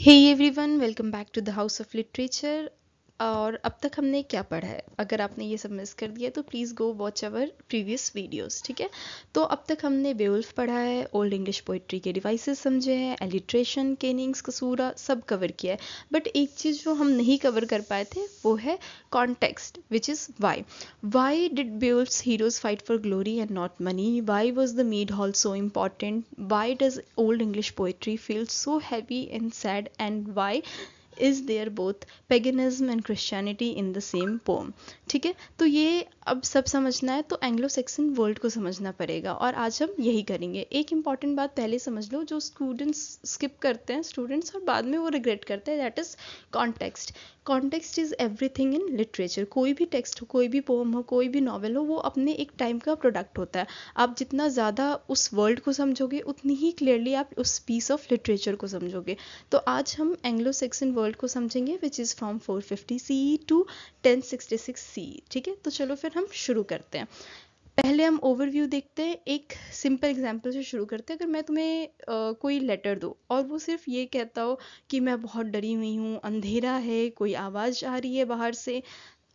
Hey everyone, welcome back to the house of literature. और अब तक हमने क्या पढ़ा है? अगर आपने ये सब मिस कर दिया तो please go watch our previous videos. ठीक है, तो अब तक हमने बेवुल्फ पढ़ा है, ओल्ड इंग्लिश पोइट्री के डिवाइसेस समझे हैं, एलिट्रेशन, केनिंग्स, कसूरा सब कवर किया है। बट एक चीज़ जो हम नहीं कवर कर पाए थे वो है context, which is why did Beowulf's heroes fight for glory and not money? Why was the mead hall so important? Why does Old English poetry feel so heavy and sad, and why is there both paganism and Christianity in the same poem? ठीक है, तो ये अब सब समझना है तो Anglo section world को समझना पड़ेगा, और आज हम यही करेंगे। एक इंपॉर्टेंट बात पहले समझ लो, जो स्टूडेंट्स स्किप करते हैं स्टूडेंट्स और बाद में वो रिग्रेट करते हैं, that is context. Context is everything in literature. कोई भी टेक्स्ट हो, कोई भी पोम हो, कोई भी नॉवल हो, वो अपने एक टाइम का प्रोडक्ट होता है। आप जितना ज़्यादा उस वर्ल्ड को समझोगे उतनी ही क्लियरली आप उस पीस ऑफ लिटरेचर को समझोगे। तो आज हम एंग्लो सेक्सन वर्ल्ड को समझेंगे, which is from 450 CE to 1066 CE। ठीक है, तो चलो फिर हम शुरू करते हैं। पहले हम ओवरव्यू देखते हैं, एक सिंपल एग्जांपल से शुरू करते हैं। अगर मैं तुम्हें कोई लेटर दूँ और वो सिर्फ ये कहता हो कि मैं बहुत डरी हुई हूँ, अंधेरा है, कोई आवाज़ आ रही है बाहर से,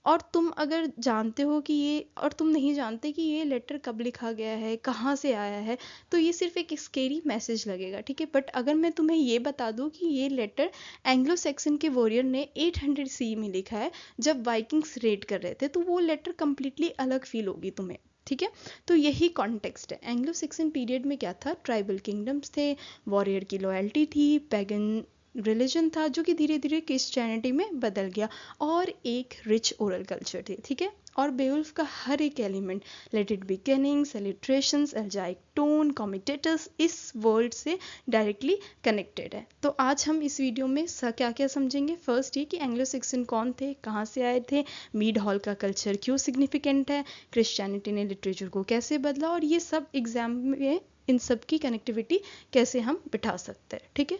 और तुम अगर जानते हो कि ये, और तुम नहीं जानते कि ये लेटर कब लिखा गया है, कहाँ से आया है, तो ये सिर्फ एक स्केरी मैसेज लगेगा। ठीक है, बट अगर मैं तुम्हें ये बता दूँ कि ये लेटर एंग्लो सेक्सन के वॉरियर ने 800 CE में लिखा है, जब वाइकिंग्स रेड कर रहे थे, तो वो लेटर कंप्लीटली अलग फील होगी तुम्हें। ठीक है, तो यही कॉन्टेक्स्ट है। एंग्लो सेक्सन पीरियड में क्या था? ट्राइबल किंगडम्स थे, वॉरियर की लॉयल्टी थी, पैगन रिलीजन था जो कि धीरे धीरे क्रिश्चियनिटी में बदल गया, और एक रिच ओरल कल्चर थी। ठीक है, और बेवुल्फ का हर एक element, let it be kennings, alliterations, elegiac tone, comitatus, इस वर्ड से डायरेक्टली कनेक्टेड है। तो आज हम इस वीडियो में क्या क्या समझेंगे। फर्स्ट ये कि एंग्लो सेक्सन कौन थे, कहाँ से आए थे, मीड हॉल का कल्चर क्यों सिग्निफिकेंट है, क्रिश्चियनिटी ने लिटरेचर को कैसे बदला, और ये सब एग्जाम में इन सब की कनेक्टिविटी कैसे हम बिठा सकते हैं। ठीक है,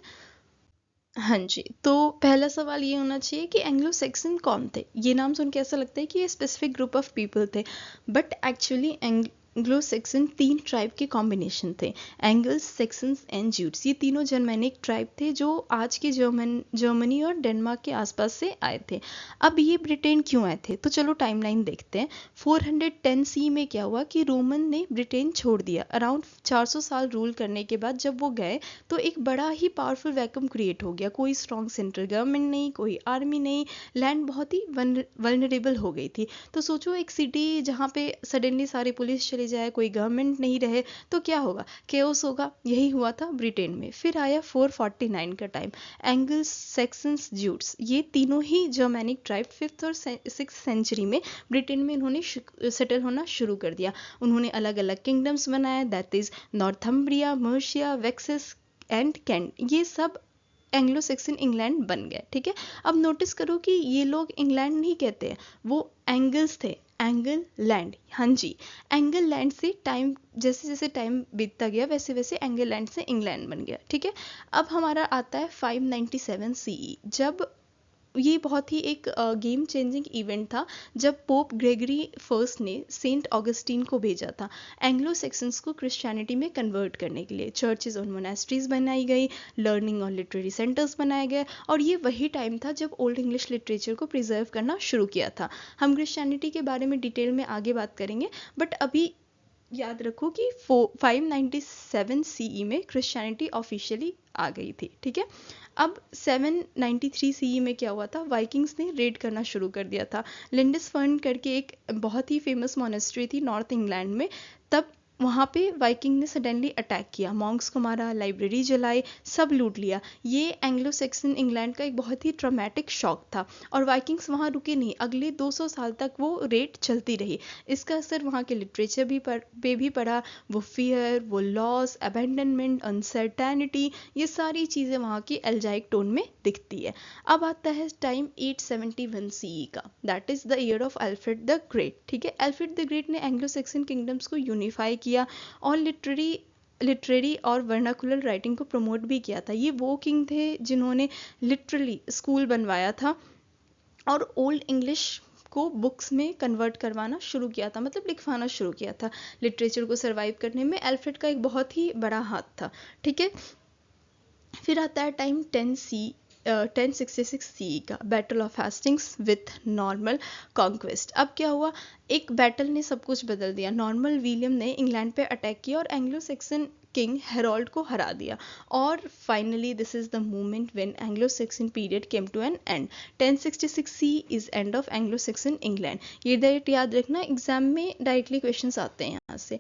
हाँ जी, तो पहला सवाल ये होना चाहिए कि एंग्लो सेक्सन कौन थे। ये नाम सुन के ऐसा लगता है कि ये स्पेसिफिक ग्रुप ऑफ पीपल थे, but actually Anglo section 3 tribe के कॉम्बिनेशन थे। एंगल्स, सेक्सन्स एंड ज्यूट्स, ये तीनों जर्मेनिक ट्राइब थे जो आज के जर्मनी और डेनमार्क के आसपास से आए थे। अब ये ब्रिटेन क्यों आए थे, तो चलो टाइमलाइन देखते हैं। 410 CE में क्या हुआ कि रोमन ने ब्रिटेन छोड़ दिया। अराउंड 400 साल रूल करने के बाद जब वो गए तो एक बड़ा ही पावरफुल वैक्यूम क्रिएट हो गया। कोई स्ट्रॉन्ग सेंट्रल गवर्नमेंट नहीं, कोई आर्मी नहीं, लैंड बहुत ही वल्नरेबल हो गई थी। तो सोचो एक सिटी जहाँ पे सडनली सारी पुलिस चले जाए, कोई गवर्नमेंट नहीं रहे, तो क्या होगा? केओस होगा। यही हुआ था ब्रिटेन में। फिर आया 449 का टाइम। एंगल्स, सेक्सन्स, ज्यूट्स, ये तीनों ही जर्मैनिक ट्राइब 5th और 6th सेंचुरी में ब्रिटेन में इन्होंने सेटल होना शुरू कर दिया। उन्होंने अलग अलग किंगडम्स बनाए, that is Northumbria, Mercia, Wessex and Kent, ये सब एंग्लो सेक्सन इंग्लैंड बन गए। ठीक है, अब नोटिस करो कि ये लोग इंग्लैंड नहीं कहते हैं, वो एंगल्स थे, एंगल लैंड। हाँ जी, एंगल लैंड से टाइम, जैसे जैसे टाइम बीतता गया वैसे वैसे एंगल लैंड से इंग्लैंड बन गया। ठीक है, अब हमारा आता है 597 CE, जब ये बहुत ही एक गेम चेंजिंग इवेंट था, जब पोप ग्रेगरी फर्स्ट ने सेंट ऑगस्टीन को भेजा था एंग्लो सेक्सन्स को क्रिश्चियनिटी में कन्वर्ट करने के लिए। चर्चेज और मोनेस्ट्रीज बनाई गई, लर्निंग और लिटरेरी सेंटर्स बनाए गए, और ये वही टाइम था जब ओल्ड इंग्लिश लिटरेचर को प्रिजर्व करना शुरू किया था। हम क्रिश्चियनिटी के बारे में डिटेल में आगे बात करेंगे, बट अभी याद रखो कि 597 CE में क्रिश्चियनिटी ऑफिशियली आ गई थी। ठीक है, अब 793 CE में क्या हुआ था? वाइकिंग्स ने रेड करना शुरू कर दिया था। लिंडसफर्न करके एक बहुत ही फेमस मोनेस्ट्री थी नॉर्थ इंग्लैंड में, तब वहाँ पे वाइकिंग ने सडनली अटैक किया, मॉन्क्स को मारा, लाइब्रेरी जलाई, सब लूट लिया। ये एंग्लो सेक्सन इंग्लैंड का एक बहुत ही ट्रॉमेटिक शॉक था, और वाइकिंग्स वहाँ रुके नहीं, अगले 200 साल तक वो रेड चलती रही। इसका असर वहाँ के लिटरेचर पे भी पड़ा। वो फियर, वो लॉस, अबैंडनमेंट, अनसर्टेनिटी, ये सारी चीज़ें वहाँ की एल्जाइक टोन में दिखती है। अब आता है टाइम 871 CE का, that is the year of Alfred the great. ठीक है, अल्फ्रेड द ग्रेट ने एंग्लो सेक्सन किंगडम्स को यूनिफाई किया, और लिटरेरी और वर्नाकुलर राइटिंग को प्रमोट भी किया था। ये वो किंग थे जिन्होंने लिटरली स्कूल बनवाया था और ओल्ड इंग्लिश को बुक्स में कन्वर्ट करवाना शुरू किया था, मतलब लिखवाना शुरू किया था। लिटरेचर को सर्वाइव करने में अल्फ्रेड का एक बहुत ही बड़ा हाथ था। ठीक है, फिर आता है टाइम 10 1066 CE का battle of Hastings with normal conquest. अब क्या हुआ, एक बैटल ने सब कुछ बदल दिया। नॉर्मल विलियम ने इंग्लैंड पे अटैक किया और एंग्लो सैक्सन किंग हेरोल्ड को हरा दिया। और finally this is the moment when Anglo Saxon period came to an end. 1066 CE is end of Anglo Saxon England. ये डेट याद रखना, एग्जाम में डायरेक्टली क्वेश्चंस आते हैं यहाँ से।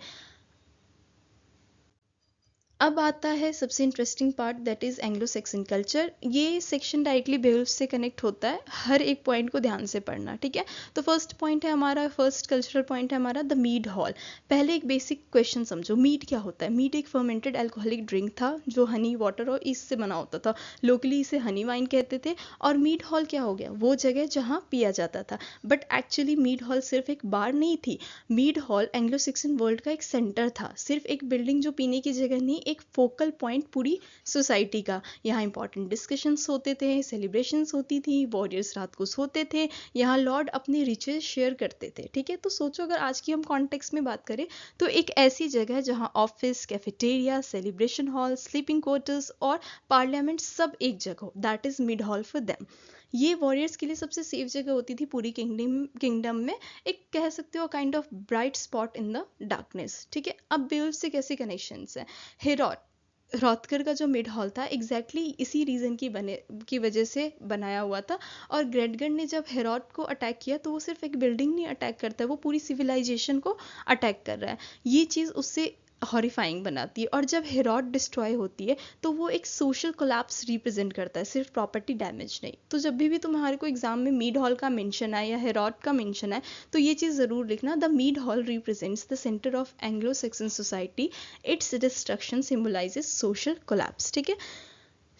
अब आता है सबसे interesting part, that is Anglo Saxon culture. ये सेक्शन डायरेक्टली बेवुल्फ से कनेक्ट होता है, हर एक पॉइंट को ध्यान से पढ़ना, ठीक है। तो फर्स्ट पॉइंट है हमारा, फर्स्ट कल्चरल पॉइंट है हमारा द मीड हॉल। पहले एक बेसिक क्वेश्चन समझो, मीड क्या होता है। मीड एक फर्मेंटेड अल्कोहलिक ड्रिंक था जो हनी वाटर और ईस्ट से बना होता था। लोकली इसे हनी वाइन कहते थे। और मीड हॉल क्या हो गया, वो जगह जहाँ पिया जाता था। बट एक्चुअली मीड हॉल सिर्फ एक बार नहीं थी। Mead hall Anglo Saxon world का एक सेंटर था, सिर्फ एक बिल्डिंग जो पीने की जगह नहीं, एक फोकल पॉइंट पूरी सोसाइटी का। यहाँ इंपॉर्टेंट डिस्कशंस होते थे, सेलिब्रेशंस होती थी, वॉरियर्स रात को सोते थे, यहाँ लॉर्ड अपने रिचेस शेयर करते थे, ठीक है। तो सोचो अगर आज की हम कॉन्टेक्स्ट में बात करें तो एक ऐसी जगह जहाँ office, cafeteria, celebration hall, sleeping quarters और पार्लियामेंट सब एक जगह हो, that is mid hall for them. ये वॉरियर्स के लिए सबसे सेफ जगह होती थी पूरी किंगडम में, एक कह सकते हो kind of bright spot in the darkness, ठीक है। अब बेवुल्फ से कैसे कनेक्शंस हैं। हेरोड रॉथकर का जो मिड हॉल था एग्जैक्टली इसी रीजन की वजह से बनाया हुआ था। और ग्रेटगन ने जब हेरोड को अटैक किया तो वो सिर्फ एक बिल्डिंग नहीं अटैक करता है, वो पूरी सिविलाइजेशन को अटैक कर रहा है। ये चीज़ उससे हॉरिफाइंग बनाती है। और जब हेरोड डिस्ट्रॉय होती है तो वो एक सोशल कोलैप्स रिप्रेजेंट करता है, सिर्फ प्रॉपर्टी डैमेज नहीं। तो जब भी तुम्हारे को एग्जाम में मीड हॉल का मेंशन है या हेरोड का मेंशन है तो ये चीज़ ज़रूर लिखना, the mead hall represents the centre of Anglo Saxon society, its destruction symbolises social collapse, ठीक है।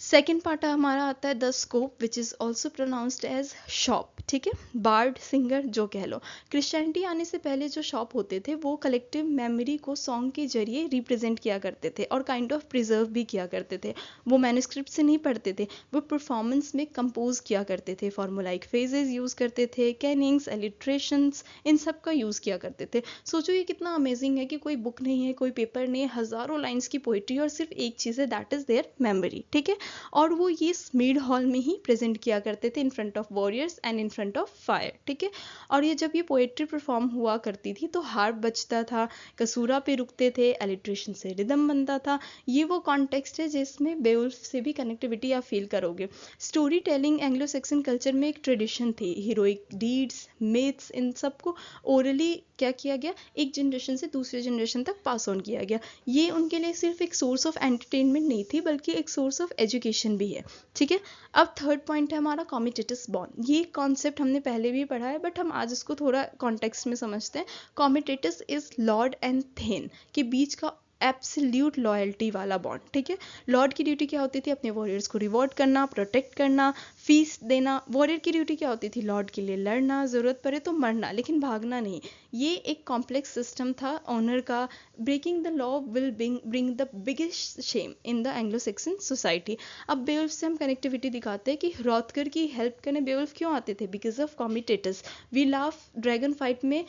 सेकेंड पार्ट हमारा आता है the scop which is also pronounced as shop, ठीक है। बार्ड, सिंगर जो कह लो। क्रिश्चियनिटी आने से पहले जो शॉप होते थे वो कलेक्टिव मेमोरी को सॉन्ग के जरिए रिप्रेजेंट किया करते थे और काइंड ऑफ प्रिजर्व भी किया करते थे। वो मैन्युस्क्रिप्ट से नहीं पढ़ते थे, वो परफॉर्मेंस में कंपोज किया करते थे, फॉर्मुलाइक फ्रेजेस यूज़ करते थे, कैनिंग्स, एलिट्रेशंस, इन सब का यूज़ किया करते थे। सोचो ये कितना अमेजिंग है कि कोई बुक नहीं है, कोई पेपर नहीं है, हज़ारों लाइन्स की पोइट्री और सिर्फ एक चीज़ है, दैट इज़ देयर मेमोरी, ठीक है। और वो ये मीड हॉल में ही प्रेजेंट किया करते थे in front of warriors and in front of fire, ठीक है। और ये जब ये पोएट्री परफॉर्म हुआ करती थी तो हार्प बजता था, कसूरा पे रुकते थे, एलिट्रेशन से रिदम बनता था। ये वो कॉन्टेक्स्ट है जिसमें बेवुल्फ से भी कनेक्टिविटी आप फील करोगे। Story telling Anglo Saxon culture में एक ट्रेडिशन थी, हीरोइक डीड्स, मिथ्स, इन सबको ओरली क्या किया गया, एक जनरेशन से दूसरे जनरेशन तक पास ऑन किया गया। ये उनके लिए सिर्फ एक सोर्स ऑफ एंटरटेनमेंट नहीं थी बल्कि एक सोर्स ऑफ एजुकेशन भी है, ठीक है। अब थर्ड पॉइंट है हमारा कॉमिटेटस बॉन्ड। ये कॉन्सेप्ट हमने पहले भी पढ़ा है बट हम आज इसको थोड़ा कॉन्टेक्स्ट में समझते हैं। कॉमिटेटस इज लॉर्ड एंड थेन के बीच का एब्सोल्यूट लॉयल्टी वाला बॉन्ड, ठीक है। लॉर्ड की ड्यूटी क्या होती थी, अपने वॉरियर्स को रिवॉर्ड करना, प्रोटेक्ट करना, फीस देना। वॉरियर की ड्यूटी क्या होती थी, लॉर्ड के लिए लड़ना, ज़रूरत पड़े तो मरना, लेकिन भागना नहीं। ये एक कॉम्प्लेक्स सिस्टम था ऑनर का। Breaking the law will bring the biggest shame in the Anglo Saxon society. अब बेवुल्फ से हम कनेक्टिविटी दिखाते हैं कि रॉथकर की हेल्प करने बेवुल्फ क्यों आते थे, because of comitatus. Wiglaf dragon fight में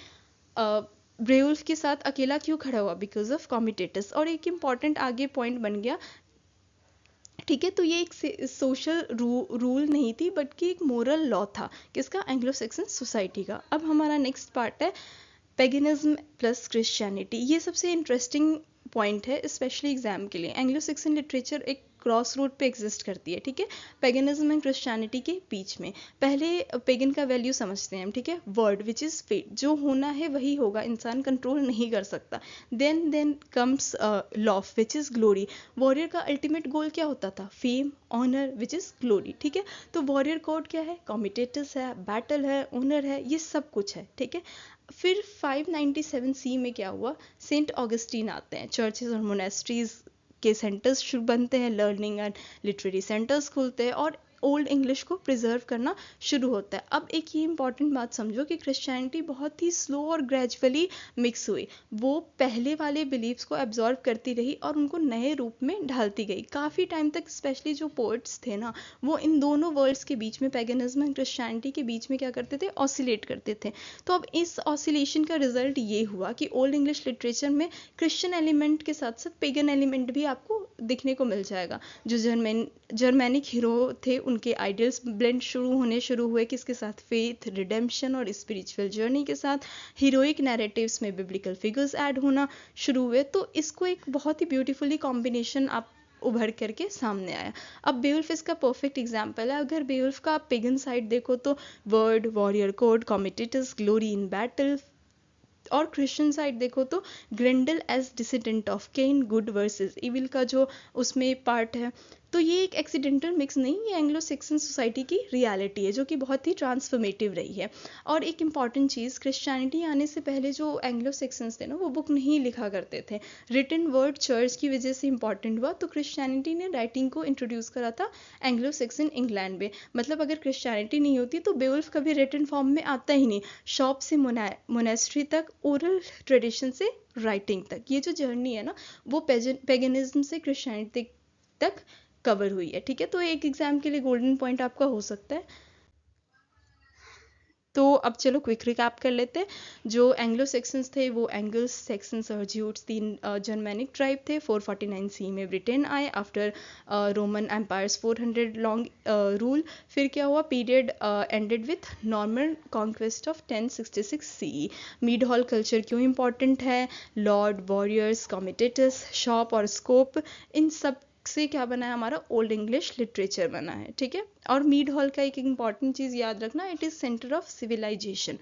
बेवुल्फ के साथ अकेला क्यों खड़ा हुआ, बिकॉज ऑफ कॉमिटेटस। और एक इंपॉर्टेंट आगे पॉइंट बन गया, ठीक है। तो ये एक सोशल रूल नहीं थी बल्कि एक मोरल लॉ था, किसका, एंग्लो सैक्सन सोसाइटी का। अब हमारा नेक्स्ट पार्ट है पेगनिज्म प्लस क्रिश्चियनिटी। ये सबसे इंटरेस्टिंग पॉइंट है स्पेशली एग्जाम के लिए। एंग्लो सैक्सन लिटरेचर एक क्रॉस रोड पे एग्जिस्ट करती है, ठीक है, पेगनिज्म एंड क्रिश्चियनिटी के बीच में। पहले पेगन का वैल्यू समझते हैं हम, ठीक है। वर्ड विच इज़ फेट, जो होना है वही होगा, इंसान कंट्रोल नहीं कर सकता। Then comes lof which is glory. Warrior का अल्टीमेट गोल क्या होता था, fame, honour which is glory, ठीक है। तो वॉरियर कोड क्या है, कॉमिटेटस है, बैटल है, ऑनर है, ये सब कुछ है, ठीक है। फिर 597 सी में क्या हुआ, सेंट ऑगस्टीन आते हैं, चर्चेज और मोनेस्ट्रीज के सेंटर्स शुरू बनते हैं, लर्निंग एंड लिटरेरी सेंटर्स खुलते हैं और ओल्ड इंग्लिश को प्रिजर्व करना शुरू होता है। अब एक ये इंपॉर्टेंट बात समझो कि क्रिश्चियनिटी बहुत ही स्लो और ग्रेजुअली मिक्स हुई। वो पहले वाले बिलीव्स को एब्जॉर्व करती रही और उनको नए रूप में ढालती गई। काफ़ी टाइम तक स्पेशली जो पोएट्स थे ना, वो इन दोनों वर्ल्ड्स के बीच में, पैगनिज्म एंड क्रिश्चियनिटी के बीच में क्या करते थे, ऑसिलेट करते थे। तो अब इस ऑसिलेशन का रिजल्ट ये हुआ कि ओल्ड इंग्लिश लिटरेचर में क्रिश्चियन एलिमेंट के साथ साथ पेगन एलिमेंट भी आपको दिखने को मिल जाएगा। जो जर्मैनिक हीरो थे उनके आइडियल्स ब्लेंड शुरू हुए किसके साथ, फेथ, रिडेम्पशन और स्पिरिचुअल जर्नी के साथ। हीरोइक नैरेटिव्स में बिब्लिकल फिगर्स ऐड होना शुरू हुए। तो इसको एक बहुत ही ब्यूटीफुली कॉम्बिनेशन आप उभर करके सामने आया। अब बेवुल्फ इसका परफेक्ट एग्जाम्पल है। अगर बेवुल्फ का आप पेगन साइड देखो तो wyrd, warrior code, comitatus, glory in battle, और क्रिश्चियन साइड देखो तो Grendel as descendant of Cain, good versus evil का जो उसमें पार्ट है। तो ये एक एक्सीडेंटल मिक्स नहीं, ये एंग्लो सेक्सन सोसाइटी की रियलिटी है जो कि बहुत ही ट्रांसफॉर्मेटिव रही है। और एक इम्पॉर्टेंट चीज़, क्रिश्चियनिटी आने से पहले जो एंग्लो सेक्सन्स थे ना, वो बुक नहीं लिखा करते थे। रिटन वर्ड चर्च की वजह से इंपॉर्टेंट हुआ, तो क्रिश्चियनिटी ने राइटिंग को इंट्रोड्यूस करा था एंग्लो सेक्सन इंग्लैंड में। मतलब अगर क्रिश्चियनिटी नहीं होती तो बेवुल्फ कभी रिटन फॉर्म में आता ही नहीं। शॉप से मोनेस्ट्री तक, ओरल ट्रेडिशन से राइटिंग तक, ये जो जर्नी है ना, वो पेगनिज्म से क्रिश्चियनिटी तक कवर हुई है। ठीक है, तो एक एग्जाम के लिए गोल्डन पॉइंट आपका हो सकता है। तो अब चलो क्विक रिकैप कर लेते हैं। जो एंग्लो सेक्सन्स थे वो एंगल्स, सेक्सन्स और ज्यूट्स, तीन जर्मेनिक ट्राइब थे। 449 सी में ब्रिटेन आए after Roman empires 400 long rule. फिर क्या हुआ, period ended with Norman conquest of 1066 सी। मीड हॉल कल्चर क्यों इंपॉर्टेंट है, लॉर्ड, वॉरियर्स, कॉमिटेटस, शॉप और स्कोप, इन सब से क्या बना है, हमारा ओल्ड इंग्लिश लिटरेचर बना है। ठीक है, और मीड हॉल का एक इंपॉर्टेंट चीज़ याद रखना, it is centre of civilisation.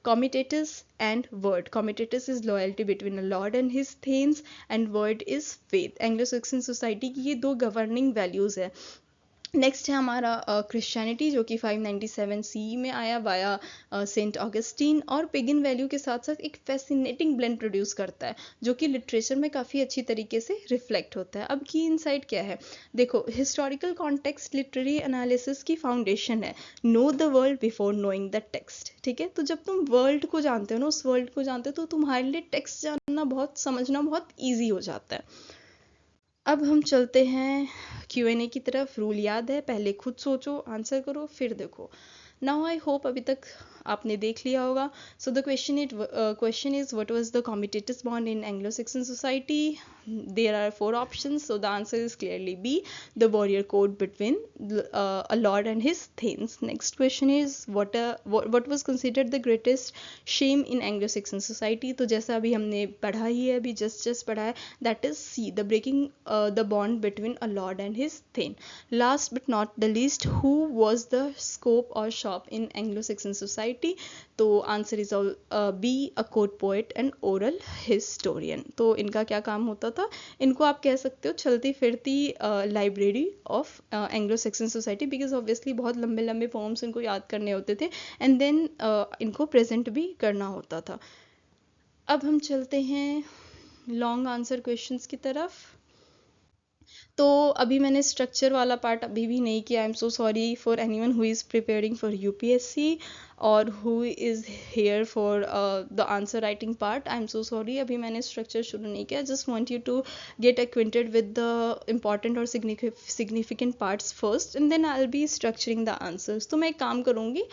Comitatus and wyrd, comitatus is loyalty between a lord and his thanes, and wyrd is faith. Anglo Saxon society की ये दो गवर्निंग वैल्यूज है। नेक्स्ट है हमारा क्रिश्चियनिटी, जो कि 597 सी में आया वाया सेंट ऑगस्टीन, और पेगन वैल्यू के साथ साथ एक फैसिनेटिंग ब्लेंड प्रोड्यूस करता है जो कि लिटरेचर में काफ़ी अच्छी तरीके से रिफ्लेक्ट होता है। अब की इनसाइट क्या है, देखो, हिस्टोरिकल कॉन्टेक्स्ट लिटरेरी एनालिसिस की फाउंडेशन है। Know the world before knowing the text. ठीक है, तो जब तुम वर्ल्ड को जानते हो ना, उस वर्ल्ड को जानते हो, तो तुम्हारे लिए टेक्स्ट जानना बहुत, समझना बहुत ईजी हो जाता है। अब हम चलते हैं Q&A की तरफ। रूल याद है, पहले खुद सोचो, आंसर करो, फिर देखो। नाउ आई होप अभी तक आपने देख लिया होगा। So the question is what was the comitatus bond in Anglo Saxon society. There are 4 options, so the answer is clearly B, the warrior code between a lord and his thanes. Next question is what was considered the greatest shame in Anglo-Saxon society. तो जैसा अभी हमने पढ़ा ही है, अभी just पढ़ा है, that is C, the breaking the bond between a lord and his thane. Last but not the least, who was the scope or shop in Anglo-Saxon society? तो answer is B, a court poet and oral historian. तो इनका क्या काम होता था, इनको आप कह सकते हो चलती फिरती library of Anglo Saxon society, because obviously बहुत लंबे लंबे फॉर्म्स इनको याद करने होते थे, एंड देन इनको प्रेजेंट भी करना होता था। अब हम चलते हैं लॉन्ग आंसर क्वेश्चंस की तरफ। तो अभी मैंने स्ट्रक्चर वाला पार्ट अभी भी नहीं किया। I am so sorry for anyone who is preparing for UPSC और who is here for the answer writing part. I am so sorry, अभी मैंने स्ट्रक्चर शुरू नहीं किया। Just want you to get acquainted with the important और significant parts first, and then I will be structuring the answers. तो मैं एक काम करूँगी,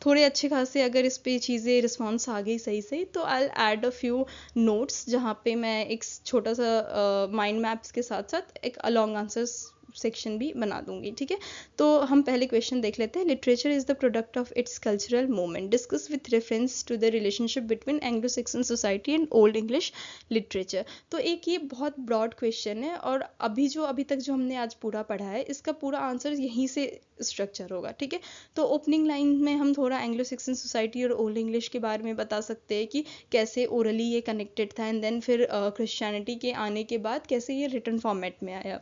थोड़े अच्छे खासे अगर इस पे चीज़ें रिस्पॉन्स आ गई सही से, तो I add a few notes जहाँ पे मैं एक छोटा सा माइंड मैप्स के साथ साथ एक अलॉन्ग आंसर्स सेक्शन भी बना दूंगी। ठीक है, तो हम पहले क्वेश्चन देख लेते हैं। Literature is the product of its cultural moment, discuss with reference to the relationship between Anglo Saxon society and Old English literature. तो एक ये बहुत ब्रॉड क्वेश्चन है, और अभी तक जो हमने आज पूरा पढ़ा है, इसका पूरा आंसर यहीं से स्ट्रक्चर होगा। ठीक है, तो ओपनिंग लाइन में हम थोड़ा एंग्लो सेक्सन सोसाइटी और ओल्ड इंग्लिश के बारे में बता सकते हैं कि कैसे ओरली ये कनेक्टेड था, एंड देन फिर क्रिश्चियनिटी के आने के बाद कैसे ये रिटन फॉर्मेट में आया।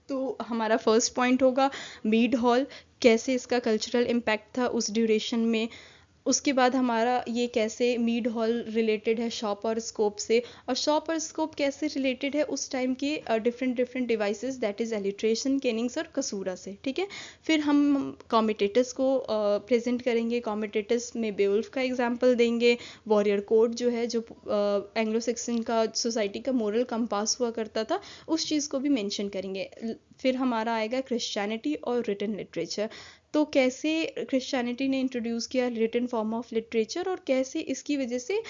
तो हमारा फर्स्ट पॉइंट होगा मीड हॉल, कैसे इसका कल्चरल इम्पैक्ट था उस ड्यूरेशन में। उसके बाद हमारा ये कैसे मीड हॉल रिलेटेड है शॉप और स्कोप से, और शॉप और स्कोप कैसे रिलेटेड है उस टाइम के different devices, that is alliteration, kennings और कसूरा से। ठीक है, फिर हम कॉमिटेटस को प्रेजेंट करेंगे। कॉमिटेटस में बेवुल्फ का एग्जाम्पल देंगे। वॉरियर कोड जो है, जो एंग्लो सेक्सन का सोसाइटी का मोरल कंपास हुआ करता था, उस चीज़ को भी मेंशन करेंगे। फिर हमारा आएगा क्रिश्चियनिटी और रिटन लिटरेचर। तो कैसे क्रिश्चियनिटी ने इंट्रोड्यूस किया रिटन फॉर्म ऑफ लिटरेचर, और कैसे इसकी वजह से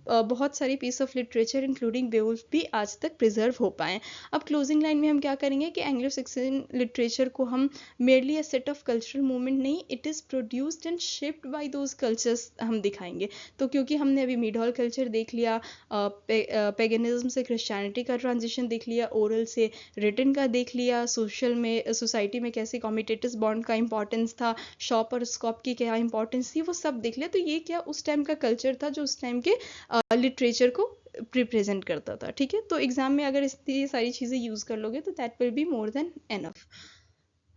बहुत सारी piece of literature including Beowulf भी आज तक प्रिजर्व हो पाए। अब क्लोजिंग लाइन में हम क्या करेंगे कि एंग्लो सैक्सन लिटरेचर को हम merely a set of cultural movement नहीं, it is produced and shaped by those cultures हम दिखाएंगे। तो क्योंकि हमने अभी मिडॉल कल्चर देख लिया, पेगनिज्म से क्रिश्चियनिटी का ट्रांजिशन देख लिया, ओरल से रिटन का देख लिया, सोसाइटी में कैसे कॉमिटेटिव बॉन्ड का इंपॉर्टेंस था, शॉप और स्कॉप की क्या इंपॉर्टेंस थी, वो सब देख लिया। तो ये क्या उस टाइम का कल्चर था जो उस टाइम के लिटरेचर को रिप्रेजेंट करता था। ठीक है, तो एग्जाम में अगर ये सारी चीज़ें यूज़ कर लोगे तो that will be more than enough.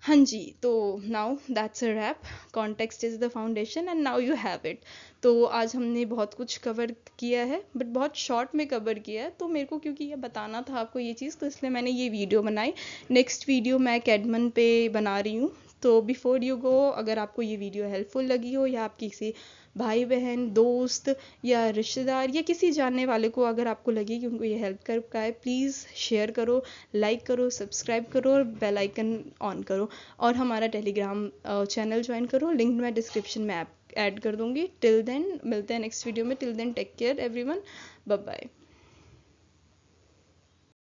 हाँ जी, तो now that's a wrap. Context is the foundation and now you have it. तो आज हमने बहुत कुछ कवर किया है, बट बहुत शॉर्ट में कवर किया है। तो मेरे को क्योंकि ये बताना था आपको ये चीज़, तो इसलिए मैंने ये वीडियो बनाई। नेक्स्ट वीडियो मैं कैडमन पे बना रही हूँ। तो बिफोर यू गो, अगर आपको ये वीडियो हेल्पफुल लगी हो, या आप किसी भाई बहन दोस्त या रिश्तेदार या किसी जानने वाले को अगर आपको लगे कि उनको ये हेल्प कर पाए, प्लीज़ शेयर करो, लाइक करो, सब्सक्राइब करो और बेल आइकन ऑन करो, और हमारा टेलीग्राम चैनल ज्वाइन करो। लिंक मैं डिस्क्रिप्शन में ऐड कर दूंगी। टिल देन मिलते हैं नेक्स्ट वीडियो में। Till then take care everyone, bye bye.